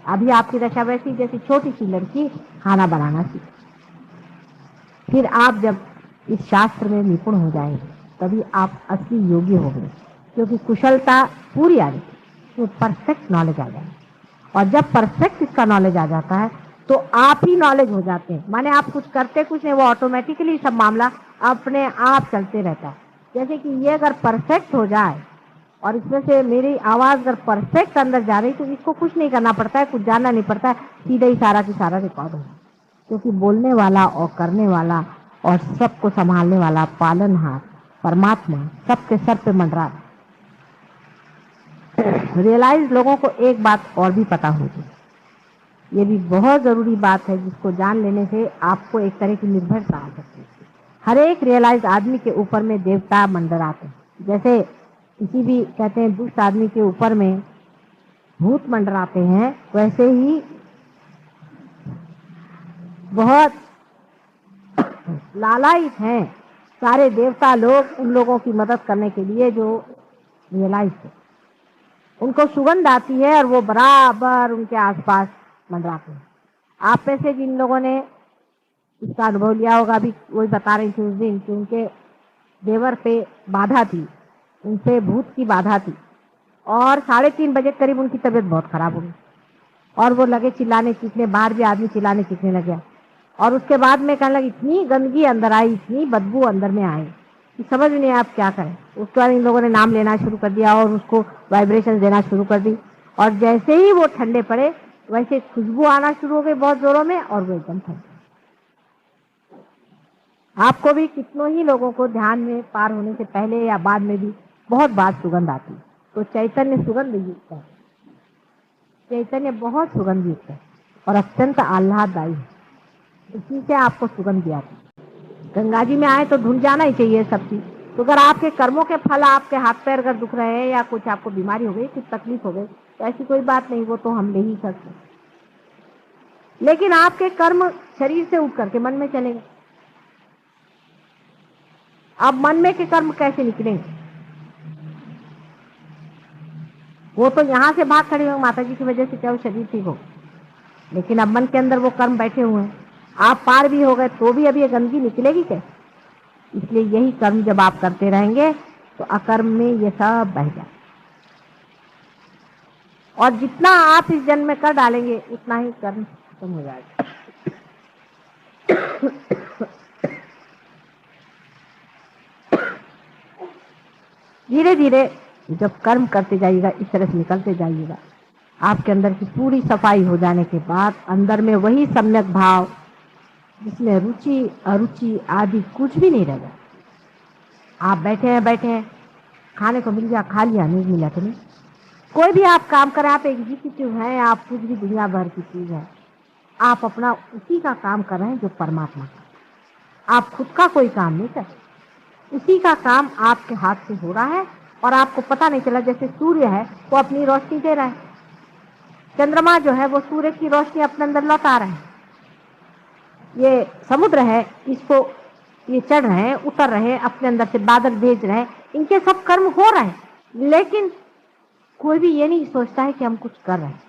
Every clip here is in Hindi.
अभी आपकी दशा वैसी जैसी छोटी सी लड़की खाना बनाना सीखे। फिर आप जब इस शास्त्र में निपुण हो जाएंगे तभी आप असली योगी होंगे, क्योंकि कुशलता पूरी आ जाएगी, तो परफेक्ट नॉलेज आ जाएगी। और जब परफेक्ट इसका नॉलेज आ जाता है तो आप ही नॉलेज हो जाते हैं, माने आप कुछ करते कुछ नहीं, वो ऑटोमेटिकली सब मामला अपने आप चलते रहता है। जैसे कि ये अगर परफेक्ट हो जाए और इसमें से मेरी आवाज अगर परफेक्ट अंदर जा रही तो इसको कुछ नहीं करना पड़ता है, कुछ जानना नहीं पड़ता है, सीधे ही सारा की सारा रिकॉर्ड होगा। क्योंकि बोलने वाला और करने वाला और सबको संभालने वाला पालनहार परमात्मा सबके सर पे मंडरा। रियलाइज लोगों को एक बात और भी पता होगी, ये भी बहुत जरूरी बात है जिसको जान लेने से आपको एक तरह की निर्भरता आ सकती है। हर एक रियलाइज आदमी के ऊपर में देवता मंडराते हैं। जैसे किसी भी कहते हैं दुष्ट आदमी के ऊपर में भूत मंडराते हैं, वैसे ही बहुत लालायित हैं सारे देवता लोग उन लोगों की मदद करने के लिए जो रियलाइज है। उनको सुगंध आती है और वो बराबर उनके आसपास मंडराते हैं। आप में से जिन लोगों ने इसका अनुभव लिया होगा, अभी वही बता रही थी उस दिन कि उनके देवर पे बाधा थी, उनपे भूत की बाधा थी, और 3:30 बजे करीब उनकी तबीयत बहुत खराब हो गई और वो लगे चिल्लाने चीखने, बाहर भी आदमी चिल्लाने चीखने लगे। और उसके बाद में कहने लगे इतनी गंदगी अंदर आई, इतनी बदबू अंदर में आई कि समझ नहीं आप क्या करें। उसके बाद इन लोगों ने नाम लेना शुरू कर दिया और उसको वाइब्रेशन देना शुरू कर दी, और जैसे ही वो ठंडे पड़े वैसे खुशबू आना शुरू हो गई बहुत जोरों में, और वो एकदम ठंडे। आपको भी कितनों ही लोगों को ध्यान में पार होने से पहले या बाद में भी बहुत बात सुगंध आती है। तो चैतन्य सुगंध युक्त है, चैतन्य बहुत सुगंध युक्त है और अत्यंत आह्लाददायी है, इसी से आपको सुगंध आती है। गंगा जी में आए तो धुल जाना ही चाहिए सब चीज। तो अगर आपके कर्मों के फल, आपके हाथ पैर अगर दुख रहे हैं या कुछ आपको बीमारी हो गई, कुछ तकलीफ हो गई, तो ऐसी कोई बात नहीं, वो तो हम ले ही सकते। लेकिन आपके कर्म शरीर से उठ करके मन में चलेंगे। अब मन में के कर्म कैसे निकलेंगे? वो तो यहां से भाग खड़े होंगे माता जी की वजह से, क्या वो शरीर ठीक हो, लेकिन अब मन के अंदर वो कर्म बैठे हुए हैं। आप पार भी हो गए तो भी अब ये गंदगी निकलेगी क्या? इसलिए यही कर्म जब आप करते रहेंगे तो अकर्म में ये सब बह जाए, और जितना आप इस जन्म में कर डालेंगे उतना ही कर्म खत्म हो जाएगा। धीरे धीरे जब कर्म करते जाइएगा, इस तरह से निकलते जाइएगा, आपके अंदर की पूरी सफाई हो जाने के बाद अंदर में वही सम्यक भाव जिसमें रुचि अरुचि आदि कुछ भी नहीं रहेगा। आप बैठे हैं, खाने को मिल गया खा लिया, नहीं मिला तो नहीं। कोई भी आप काम करें, आप एग्जीक्यूटिव हैं, आप कुछ भी दुनिया भर की चीज है, आप अपना उसी का काम कर रहे हैं जो परमात्मा का। आप खुद का कोई काम नहीं कर, उसी का काम आपके हाथ से हो रहा है और आपको पता नहीं चला। जैसे सूर्य है वो अपनी रोशनी दे रहा है, चंद्रमा जो है वो सूर्य की रोशनी अपने अंदर लौटा रहे हैं, ये समुद्र है इसको ये चढ़ रहे हैं उतर रहे हैं, अपने अंदर से बादल भेज रहे हैं, इनके सब कर्म हो रहे हैं, लेकिन कोई भी ये नहीं सोचता है कि हम कुछ कर रहे हैं।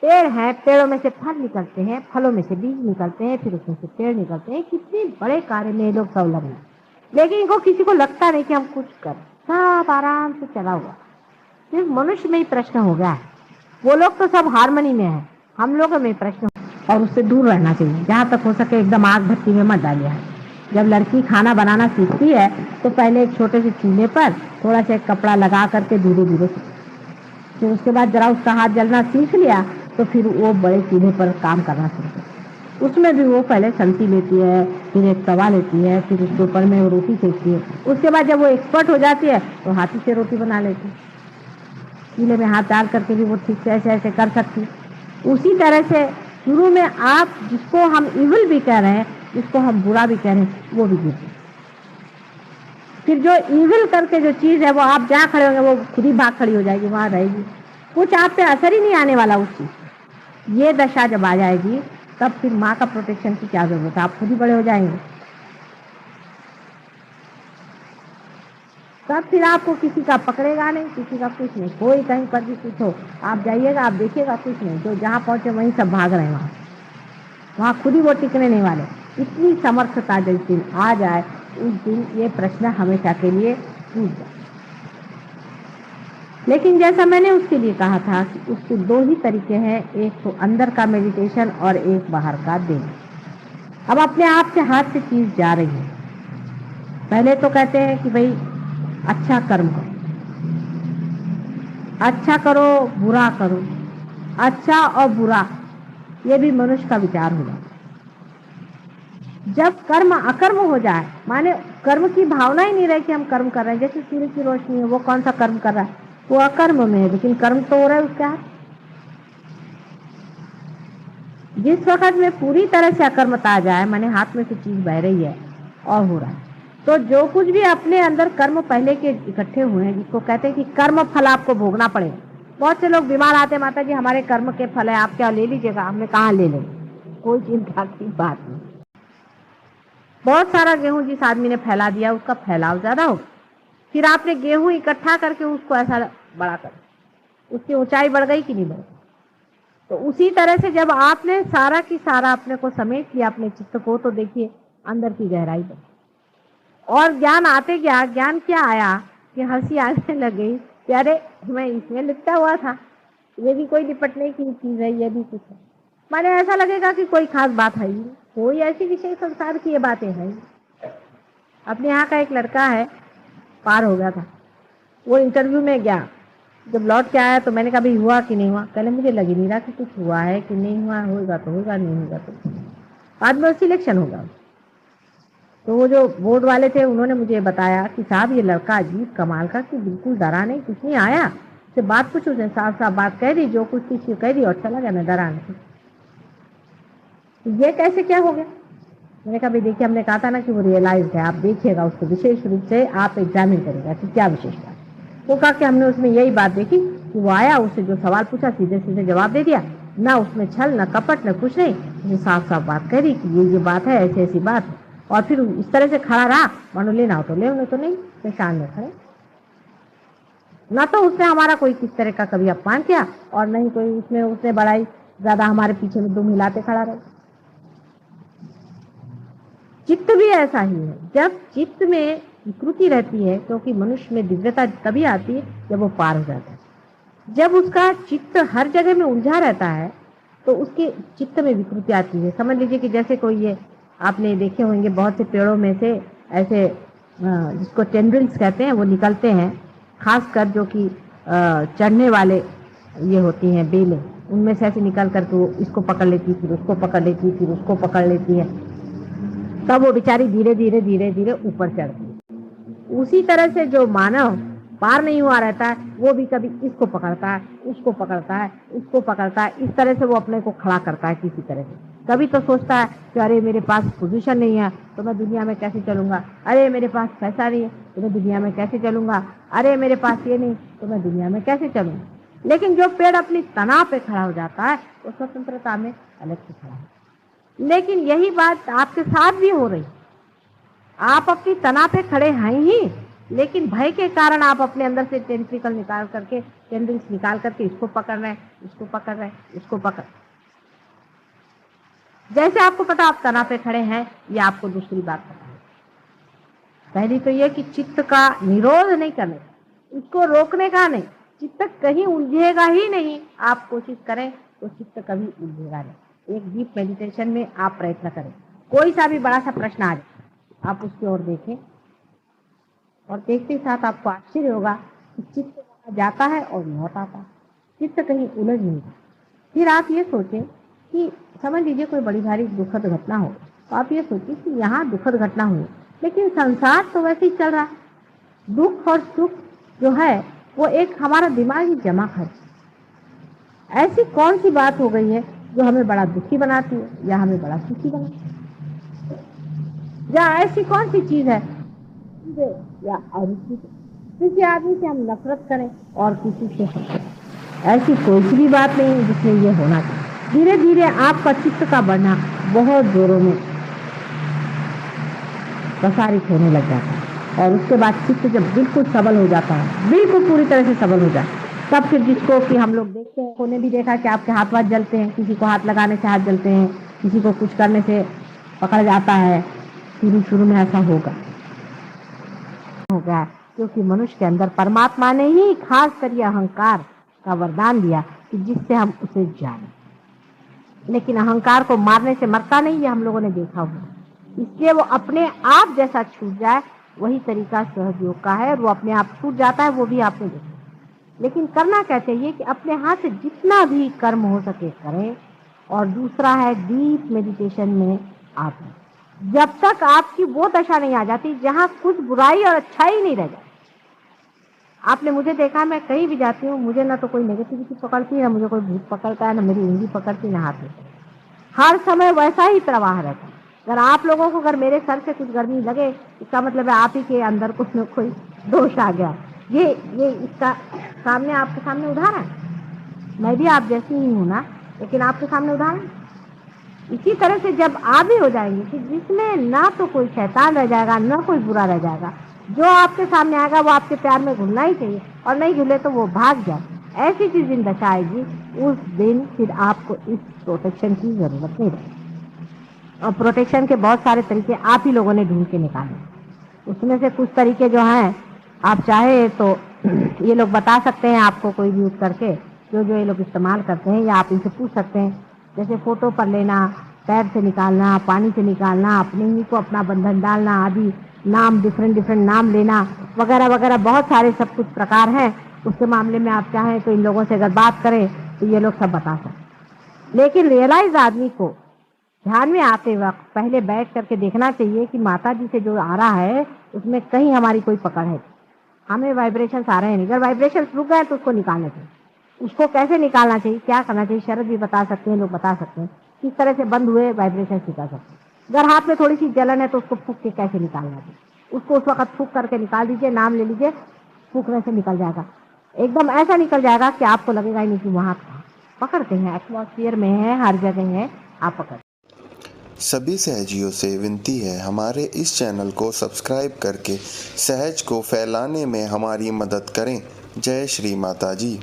पेड़ हैं, पेड़ों में से फल निकलते हैं, फलों में से बीज निकलते हैं, फिर उसमें से पेड़ निकलते हैं। कितने बड़े कार्य में ये लोग सब लगे, लेकिन इनको किसी को लगता नहीं कि हम कुछ कर, सब आराम से चला हुआ। सिर्फ मनुष्य में ही प्रश्न हो गया है, वो लोग तो सब हारमोनी में है, हम लोगों में प्रश्न, और उससे दूर रहना चाहिए। जहाँ तक हो सके एकदम आग भट्टी में मत डालिए। जब लड़की खाना बनाना सीखती है तो पहले एक छोटे से चूल्हे पर थोड़ा सा कपड़ा लगा करके धीरे धीरे, फिर उसके बाद जरा उसका हाथ जलना सीख लिया तो फिर वो बड़े चूल्हे पर काम करना शुरू करती। उसमें भी वो पहले संती लेती है, फिर एक तवा लेती है, फिर उसके ऊपर में वो रोटी सेकती है। उसके बाद जब वो एक्सपर्ट हो जाती है तो हाथी से रोटी बना लेती है, चूल्हे में हाथ डाल करके भी वो ठीक से ऐसे ऐसे कर सकती। उसी तरह से शुरू में आप जिसको हम इविल भी कह रहे हैं, जिसको हम बुरा भी कह रहे हैं, वो भी गिरती। फिर जो इविल करके जो चीज है वो आप जहाँ खड़े होंगे वो खुद ही भाग खड़ी हो जाएगी, वहां रहेगी, कुछ आप पे असर ही नहीं आने वाला उस चीज। ये दशा जब आ जाएगी तब फिर माँ का प्रोटेक्शन की क्या जरूरत है, आप खुद ही बड़े हो जाएंगे। तब फिर आपको किसी का पकड़ेगा नहीं, किसी का कुछ नहीं, कोई कहीं पर भी कुछ हो, आप जाइएगा, आप देखिएगा कुछ नहीं, जो जहाँ पहुंचे वहीं सब भाग रहे हैं, वहाँ खुद ही वो टिकने नहीं वाले। इतनी समर्थता जिस दिन आ जाए, उस दिन ये प्रश्न हमेशा के लिए टूट जाए। लेकिन जैसा मैंने उसके लिए कहा था कि उसके दो ही तरीके हैं, एक तो अंदर का मेडिटेशन और एक बाहर का देना। अब अपने आप से हाथ से चीज जा रही है। पहले तो कहते हैं कि भाई अच्छा कर्म करो, अच्छा करो बुरा करो, अच्छा और बुरा ये भी मनुष्य का विचार होगा। जब कर्म अकर्म हो जाए, माने कर्म की भावना ही नहीं रहे कि हम कर्म कर रहे हैं, जैसे सूर्य की रोशनी है, वो कौन सा कर्म कर रहा है, वो अकर्म में है, लेकिन कर्म तो हो रहा है उसका। जिस वक्त में पूरी तरह से अकर्मता आ जाए, माने हाथ में से चीज बह रही है और हो रहा है, तो जो कुछ भी अपने अंदर कर्म पहले के इकट्ठे हुए हैं, जिसको कहते हैं कि कर्म फल आपको भोगना पड़ेगा। बहुत से लोग बीमार आते, माता जी हमारे कर्म के फल है, आप क्या ले लीजिएगा, हमने कहाँ ले लेंगे, कोई चिंता की बात नहीं। बहुत सारा गेहूं जिस आदमी ने फैला दिया, उसका फैलाव ज्यादा हो, फिर आपने गेहूं इकट्ठा करके उसको ऐसा बड़ा कर, उसकी ऊंचाई बढ़ गई कि नहीं बढ़ गई। तो उसी तरह से जब आपने सारा की सारा अपने को समेट लिया, अपने चित्त को, तो देखिए अंदर की गहराई बढ़, और ज्ञान आते गया। ज्ञान क्या आया कि हंसी आने लगी कि अरे मैं इसमें लिपटा हुआ था, ये भी कोई निपटने की चीज है, ये भी कुछ है। माने ऐसा लगेगा कि कोई खास बात है ही, कोई ऐसी विषय संसार की ये बातें हैं। अपने यहाँ का एक लड़का है, पार हो गया था, वो इंटरव्यू में गया, जब लौट के आया तो मैंने कहा भाई हुआ कि नहीं हुआ, कहले मुझे लग ही नहीं रहा कि कुछ हुआ है कि नहीं हुआ, होगा तो होगा, नहीं होगा तो। बाद में सिलेक्शन होगा। तो वो जो बोर्ड वाले थे, उन्होंने मुझे बताया कि साहब ये लड़का अजीब कमाल का, कि बिल्कुल डरा नहीं, कुछ नहीं, आया से बात कुछ, उसने साफ साफ बात कह दी, जो कुछ थी कह दी और चला गया, मैं डरा नहीं। ये कैसे क्या हो गया? मैंने कहा भाई देखिए, हमने कहा था ना कि वो रियलाइज है, आप देखिएगा उसको, विशेष रूप से आप एग्जामिन करेगा कि क्या विशेषता है। वो कहा कि हमने उसमें यही बात देखी कि वो आया, उससे जो सवाल पूछा सीधे सीधे जवाब दे दिया, ना उसमें छल न कपट न कुछ नहीं, उसने साफ साफ बात कह दी कि ये बात है, ऐसी ऐसी बात, और फिर इस तरह से खड़ा रहा, मानो लेना हो तो ले, उन्हें तो नहीं, निशान में खड़े। ना तो उसने हमारा कोई किस तरह का कभी अपमान किया, और नहीं कोई उसमें उसने बड़ाई ज्यादा हमारे पीछे में दुम हिलाते खड़ा रहे। चित्त भी ऐसा ही है, जब चित्त में विकृति रहती है, क्योंकि मनुष्य में दिव्यता तभी आती है जब वो पार हो जाता है। जब उसका चित्त हर जगह में उलझा रहता है, तो उसके चित्त में विकृति आती है। समझ लीजिए कि जैसे कोई, ये आपने देखे होंगे बहुत से पेड़ों में से ऐसे जिसको टेंड्रिल्स कहते हैं, वो निकलते हैं, खासकर जो कि चढ़ने वाले ये होती हैं बेलें, उनमें से ऐसे निकल करके वो इसको पकड़ लेती, फिर उसको पकड़ लेती, फिर उसको पकड़ लेती है, तब वो बेचारी धीरे धीरे धीरे धीरे ऊपर चढ़ती है। उसी तरह से जो मानव पार नहीं हुआ रहता है, वो भी कभी इसको पकड़ता है, उसको पकड़ता है, उसको पकड़ता है, इस तरह से वो अपने को खड़ा करता है किसी तरह से। कभी तो सोचता है कि अरे मेरे पास पोजीशन नहीं है तो मैं दुनिया में कैसे चलूंगा, अरे मेरे पास पैसा नहीं है तो मैं दुनिया में कैसे चलूंगा, अरे मेरे पास ये नहीं तो मैं दुनिया में कैसे चलूंगा। लेकिन जो पेड़ अपनी तना पे खड़ा हो जाता है, वो स्वतंत्रता में अलग से खड़ा है। लेकिन यही बात आपके साथ भी हो रही, आप अपनी तना पे खड़े हैं ही, लेकिन भय के कारण आप अपने अंदर से टेंट्रिकल निकाल करके, टेंड्रिल्स निकाल करके इसको पकड़ रहे हैं, इसको पकड़ रहे हैं, इसको पकड़। जैसे आपको पता आप तना पे खड़े हैं, ये आपको दूसरी बात पता है। पहली तो ये कि चित्त का निरोध नहीं करने, उसको रोकने का नहीं, चित्त कहीं उलझेगा ही नहीं। आप कोशिश करें तो चित्त कभी उलझेगा नहीं। एक डीप मेडिटेशन में आप प्रयत्न करें, कोई सा भी बड़ा सा प्रश्न आ जाए, आप उसकी ओर देखें, और देखते साथ आपको आश्चर्य होगा कि चित्त वहां जाता है और लौट आता है, चित्त कहीं उलझ नहीं। फिर आप ये सोचें कि समझ लीजिए कोई बड़ी भारी दुखद घटना हो, तो आप ये सोचिए कि यहाँ दुखद घटना हुई, लेकिन संसार तो वैसे ही चल रहा है। दुख और सुख जो है वो एक हमारा दिमागी जमा खर्च। ऐसी कौन सी बात हो गई है जो हमें बड़ा दुखी बनाती है या हमें बड़ा सुखी बनाती है, या ऐसी कौन सी चीज है या अरुचि, किसी आदमी से हम नफरत करें और किसी से हंसें, ऐसी कोई सी भी बात नहीं है जिसमें ये होना चाहिए। धीरे धीरे आपका चित्त का बढ़ना बहुत जोरों में प्रसारित होने लग जाता है। और उसके बाद चित्त जब बिल्कुल सबल हो जाता है, बिल्कुल पूरी तरह से सबल हो जाए, तब फिर जिसको कि हम लोग देखते हैं, उन्होंने भी देखा कि आपके हाथ वाथ जलते हैं, किसी को हाथ लगाने से हाथ जलते हैं, किसी को कुछ करने से पकड़ जाता है। शुरू शुरू में ऐसा हो गया क्योंकि मनुष्य के अंदर परमात्मा ने ही खास कर ये अहंकार का वरदान दिया कि जिससे हम उसे जाने। लेकिन अहंकार को मारने से मरता नहीं, ये हम लोगों ने देखा हुआ, इसलिए वो अपने आप जैसा छूट जाए, वही तरीका सहज योग का है। वो अपने आप छूट जाता है, वो भी आपने देखा। लेकिन करना क्या चाहिए कि अपने हाथ से जितना भी कर्म हो सके करें। और दूसरा है डीप मेडिटेशन में आप, जब तक आपकी वो दशा नहीं आ जाती जहां कुछ बुराई और अच्छाई नहीं रह जाती। आपने मुझे देखा, मैं कहीं भी जाती हूँ, मुझे ना तो कोई नेगेटिविटी पकड़ती है, ना मुझे कोई भूत पकड़ता है, ना मेरी उंगली पकड़ती, ना हाथ में। हर समय वैसा ही प्रवाह रहता है। अगर आप लोगों को अगर मेरे सर से कुछ गर्मी लगे, इसका मतलब है आप ही के अंदर कुछ न कोई दोष आ गया। ये इसका सामने आपके सामने उदाहरण, मैं भी आप जैसी ही हूँ ना, लेकिन आपके सामने उदाहरण। इसी तरह से जब आप भी हो जाएंगे कि जिसमें ना तो कोई शैतान रह जाएगा, ना कोई बुरा रह जाएगा, जो आपके सामने आएगा वो आपके प्यार में घुलना ही चाहिए, और नहीं घुले तो वो भाग जाए। ऐसी जिस दिन दशा आएगी, उस दिन फिर आपको इस प्रोटेक्शन की जरूरत नहीं रहेगी। और प्रोटेक्शन के बहुत सारे तरीके आप ही लोगों ने ढूंढ के निकाले। उसमें से कुछ तरीके जो हैं, आप चाहे तो ये लोग बता सकते हैं आपको, कोई भी यूज करके जो जो ये लोग इस्तेमाल करते हैं, या आप इनसे पूछ सकते हैं। जैसे फोटो पर लेना, पैर से निकालना, पानी से निकालना, अपने ही को अपना बंधन डालना आदि, नाम डिफरेंट नाम लेना वगैरह वगैरह, बहुत सारे सब कुछ प्रकार हैं। उसके मामले में आप चाहें तो इन लोगों से अगर बात करें तो ये लोग सब बता सकते। लेकिन रियलाइज आदमी को ध्यान में आते वक्त पहले बैठ करके देखना चाहिए कि माता जी से जो आ रहा है उसमें कहीं हमारी कोई पकड़ है, हमें वाइब्रेशंस आ रहे हैं नहीं। अगर वाइब्रेशंस रुक गए तो उसको निकालना चाहिए। उसको कैसे निकालना चाहिए, क्या करना चाहिए, शरद भी बता सकते हैं, लोग बता सकते हैं किस तरह से बंद हुए वाइब्रेशन निकाल सकते हैं। अगर हाथ में थोड़ी सी जलन है तो उसको फूक के कैसे निकालना चाहिए, उसको उस वक्त फूक करके निकाल दीजिए, नाम ले लीजिए, फूकने से निकल जाएगा। एकदम ऐसा निकल जाएगा कि आपको लगेगा ही नहीं कि वहां पकड़ते हैं, एटमॉस्फेयर में है, हर जगह है, आप पकड़। सभी सहजियों से विनती है, हमारे इस चैनल को सब्सक्राइब करके सहज को फैलाने में हमारी मदद करें। जय श्री माता जी।